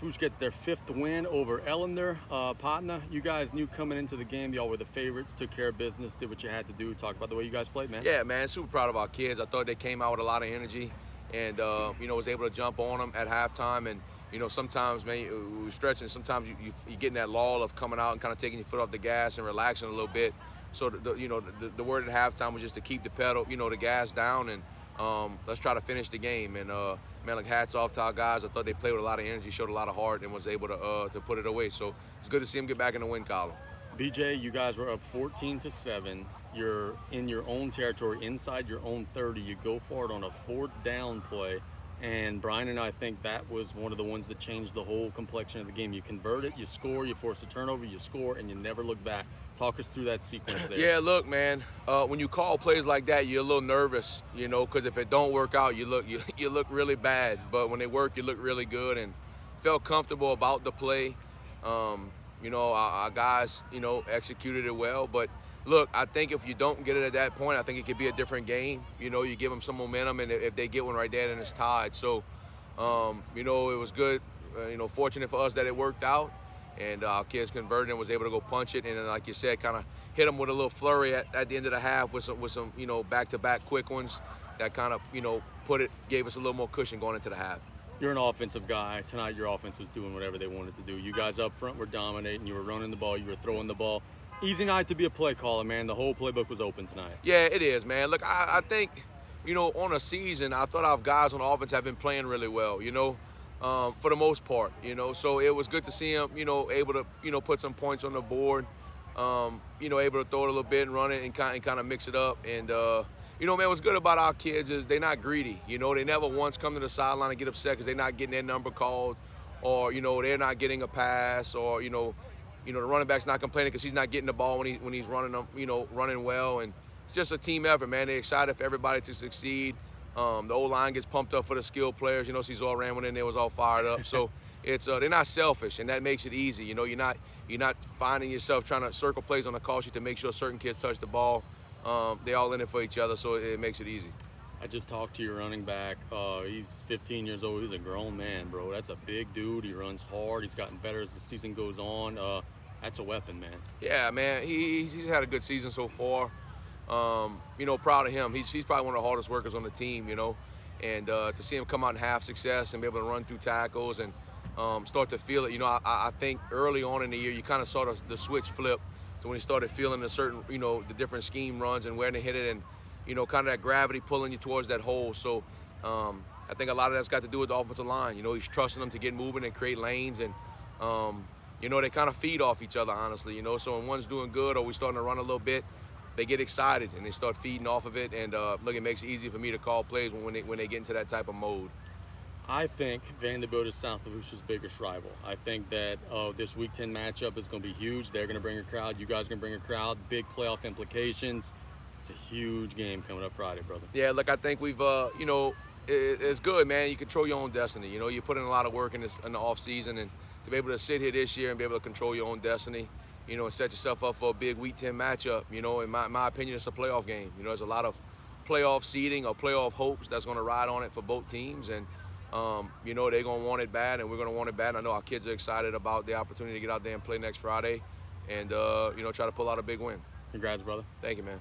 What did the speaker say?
Lafourche gets their 5th win over Ellender. Partner, you guys knew coming into the game y'all were the favorites, took care of business, did what you had to do. Talk about the way you guys played, man. Yeah, man, super proud of our kids. I thought they came out with a lot of energy and, was able to jump on them at halftime. And, sometimes, man, we were stretching. Sometimes you get in that lull of coming out and kind of taking your foot off the gas and relaxing a little bit. So, the word at halftime was just to keep the pedal, the gas down and let's try to finish the game. And, man, like hats off to our guys. I thought they played with a lot of energy, showed a lot of heart, and was able to put it away. So it's good to see them get back in the win column. BJ, you guys were up 14-7. You're in your own territory, inside your own 30. You go for it on a 4th down play. And Brian and I think that was one of the ones that changed the whole complexion of the game. You convert it, you score, you force a turnover, you score, and you never look back. Talk us through that sequence there. Yeah, look, man, when you call plays like that, you're a little nervous, because if it don't work out, you look really bad. But when they work, you look really good, and felt comfortable about the play. Our guys, executed it well. But look, I think if you don't get it at that point, I think it could be a different game. You give them some momentum, and if they get one right there, then it's tied. So, it was good. Fortunate for us that it worked out. And our kids converted and was able to go punch it. And then, like you said, kind of hit them with a little flurry at the end of the half with some back-to-back quick ones that kind of, gave us a little more cushion going into the half. You're an offensive guy. Tonight, your offense was doing whatever they wanted to do. You guys up front were dominating. You were running the ball. You were throwing the ball. Easy night to be a play caller, man. The whole playbook was open tonight. Yeah, it is, man. Look, I think, on a season, I thought our guys on offense have been playing really well, for the most part, So it was good to see them, able to, put some points on the board, able to throw it a little bit and run it and kind of mix it up. And, man, what's good about our kids is they're not greedy. They never once come to the sideline and get upset because they're not getting their number called or, they're not getting a pass or, the running back's not complaining because he's not getting the ball when he's running them, running well. And it's just a team effort, man. They're excited for everybody to succeed. The O-line gets pumped up for the skilled players. Cesar ran one in there, was all fired up. So it's they're not selfish, and that makes it easy. You're not finding yourself trying to circle plays on the call sheet to make sure certain kids touch the ball. They all in it for each other, so it makes it easy. I just talked to your running back. He's 15 years old. He's a grown man, bro. That's a big dude. He runs hard. He's gotten better as the season goes on. That's a weapon, man. Yeah, man. He's had a good season so far. Proud of him. He's probably one of the hardest workers on the team, and to see him come out and have success and be able to run through tackles and start to feel it. I think early on in the year you kind of saw the switch flip to when he started feeling the certain, the different scheme runs and where to hit it and, kind of that gravity pulling you towards that hole. So I think a lot of that's got to do with the offensive line. He's trusting them to get moving and create lanes and, they kind of feed off each other, honestly, So when one's doing good or we're starting to run a little bit, they get excited and they start feeding off of it. And look, it makes it easy for me to call plays when they get into that type of mode. I think Vandebilt is South Lafourche's biggest rival. I think that this Week 10 matchup is going to be huge. They're going to bring a crowd. You guys are going to bring a crowd. Big playoff implications. It's a huge game coming up Friday, brother. Yeah, look, I think we've, it's good, man. You control your own destiny. You put in a lot of work in the off season, and to be able to sit here this year and be able to control your own destiny, and set yourself up for a big Week 10 matchup. In my opinion, it's a playoff game. There's a lot of playoff seeding or playoff hopes that's going to ride on it for both teams. And, they're going to want it bad, and we're going to want it bad. And I know our kids are excited about the opportunity to get out there and play next Friday and, try to pull out a big win. Congrats, brother. Thank you, man.